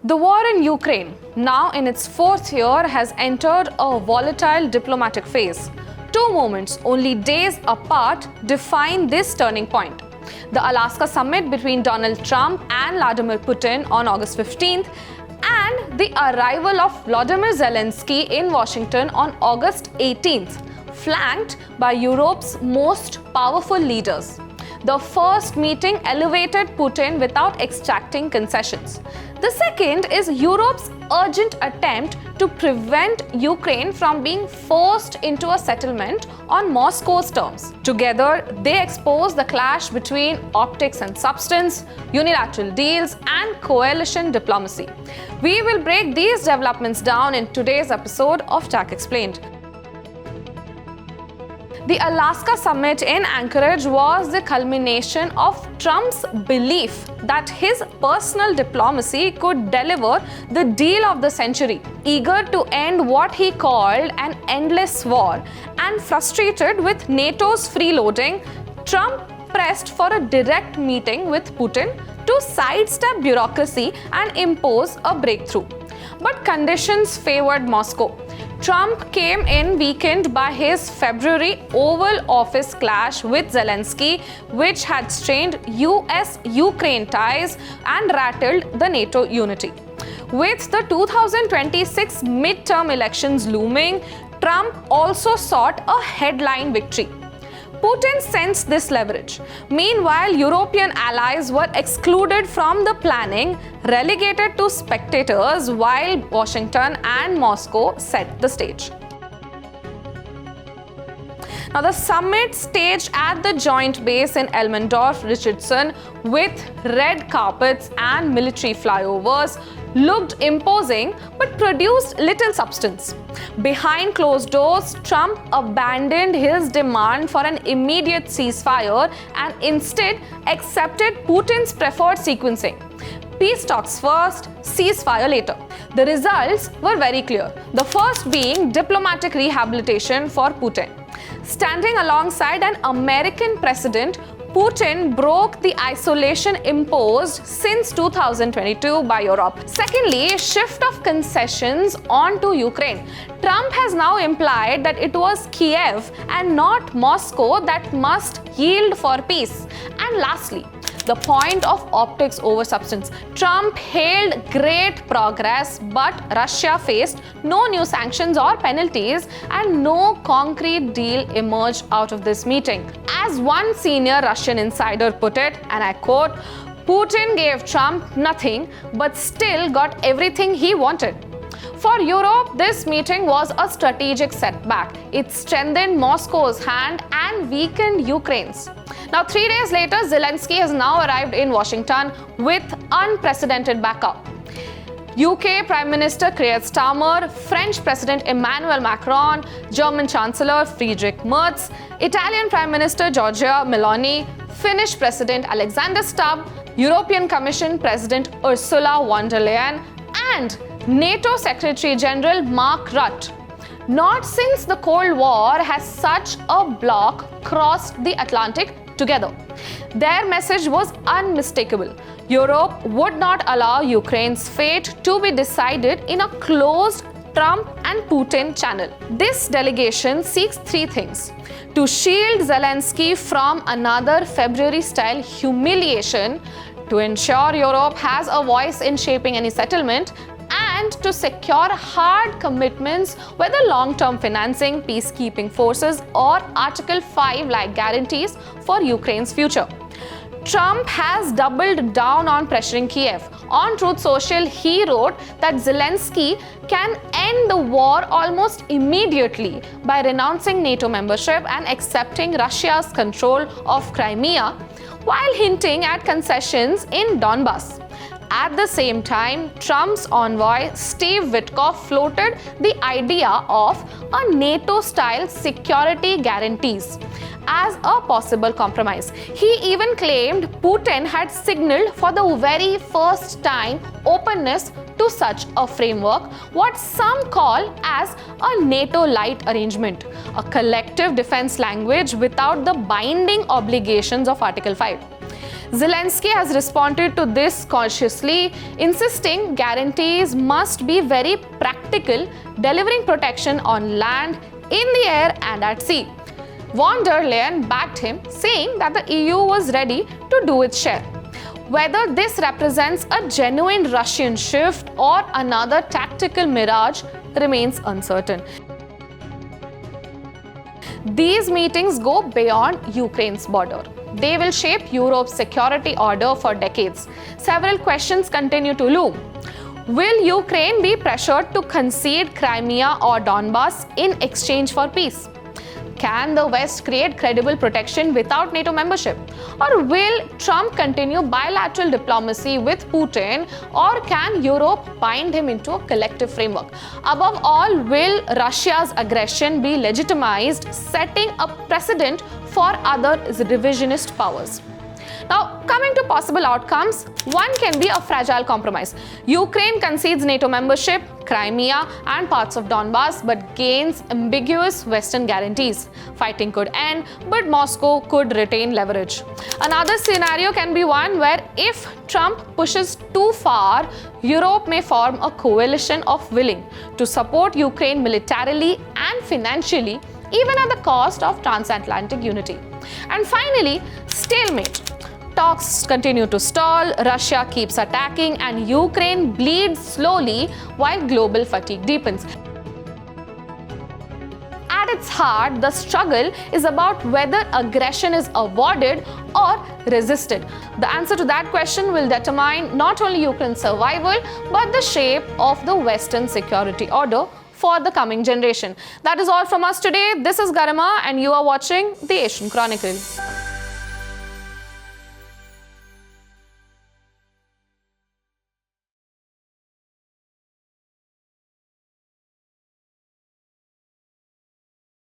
The war in Ukraine, now in its fourth year, has entered a volatile diplomatic phase. Two moments, only days apart, define this turning point. The Alaska summit between Donald Trump and Vladimir Putin on August 15th, and the arrival of Volodymyr Zelensky in Washington on August 18th, flanked by Europe's most powerful leaders. The first meeting elevated Putin without extracting concessions. The second is Europe's urgent attempt to prevent Ukraine from being forced into a settlement on Moscow's terms. Together, they expose the clash between optics and substance, unilateral deals, and coalition diplomacy. We will break these developments down in today's episode of TACXplained. The Alaska summit in Anchorage was the culmination of Trump's belief that his personal diplomacy could deliver the deal of the century. Eager to end what he called an endless war and frustrated with NATO's freeloading, Trump pressed for a direct meeting with Putin to sidestep bureaucracy and impose a breakthrough. But conditions favored Moscow. Trump came in weakened by his February Oval Office clash with Zelensky, which had strained US-Ukraine ties and rattled the NATO unity. With the 2026 midterm elections looming, Trump also sought a headline victory. Putin sensed this leverage. Meanwhile, European allies were excluded from the planning, relegated to spectators, while Washington and Moscow set the stage. Now, the summit staged at the joint base in Elmendorf-Richardson with red carpets and military flyovers looked imposing but produced little substance. Behind closed doors, Trump abandoned his demand for an immediate ceasefire and instead accepted Putin's preferred sequencing. Peace talks first, ceasefire later. The results were very clear. The first being diplomatic rehabilitation for Putin. Standing alongside an American president, Putin broke the isolation imposed since 2022 by Europe. Secondly, shift of concessions onto Ukraine. Trump has now implied that it was Kiev and not Moscow that must yield for peace. And lastly, the point of optics over substance. Trump hailed great progress, but Russia faced no new sanctions or penalties, and no concrete deal emerged out of this meeting. As one senior Russian insider put it, and I quote, "Putin gave Trump nothing, but still got everything he wanted." For Europe, this meeting was a strategic setback. It strengthened Moscow's hand and weakened Ukraine's. Now, 3 days later, Zelensky has now arrived in Washington with unprecedented backup. UK Prime Minister Starmer, French President Emmanuel Macron, German Chancellor Friedrich Merz, Italian Prime Minister Giorgia Meloni, Finnish President Alexander Stubb, European Commission President Ursula von der Leyen, and NATO Secretary General Mark Rutte. Not since the Cold War has such a bloc crossed the Atlantic together. Their message was unmistakable. Europe would not allow Ukraine's fate to be decided in a closed Trump and Putin channel. This delegation seeks three things: to shield Zelensky from another February-style humiliation, to ensure Europe has a voice in shaping any settlement, and to secure hard commitments, whether long-term financing, peacekeeping forces, or Article 5-like guarantees for Ukraine's future. Trump has doubled down on pressuring Kiev. On Truth Social, he wrote that Zelensky can end the war almost immediately by renouncing NATO membership and accepting Russia's control of Crimea, while hinting at concessions in Donbas. At the same time, Trump's envoy Steve Witkoff floated the idea of a NATO-style security guarantees as a possible compromise. He even claimed Putin had signaled for the very first time openness to such a framework, what some call as a NATO-lite arrangement, a collective defense language without the binding obligations of Article 5. Zelensky has responded to this cautiously, insisting guarantees must be very practical, delivering protection on land, in the air and at sea. Von der Leyen backed him, saying that the EU was ready to do its share. Whether this represents a genuine Russian shift or another tactical mirage remains uncertain. These meetings go beyond Ukraine's border. They will shape Europe's security order for decades. Several questions continue to loom. Will Ukraine be pressured to concede Crimea or Donbas in exchange for peace? Can the West create credible protection without NATO membership? Or will Trump continue bilateral diplomacy with Putin, or can Europe bind him into a collective framework? Above all, will Russia's aggression be legitimized, setting a precedent for other revisionist powers? Now, coming to possible outcomes, one can be a fragile compromise. Ukraine concedes NATO membership, Crimea and parts of Donbas, but gains ambiguous Western guarantees. Fighting could end, but Moscow could retain leverage. Another scenario can be one where if Trump pushes too far, Europe may form a coalition of willing to support Ukraine militarily and financially, even at the cost of transatlantic unity. And finally, stalemate. Talks continue to stall, Russia keeps attacking, and Ukraine bleeds slowly while global fatigue deepens. At its heart, the struggle is about whether aggression is avoided or resisted. The answer to that question will determine not only Ukraine's survival, but the shape of the Western security order for the coming generation. That is all from us today. This is Garima, and you are watching the Asian Chronicle.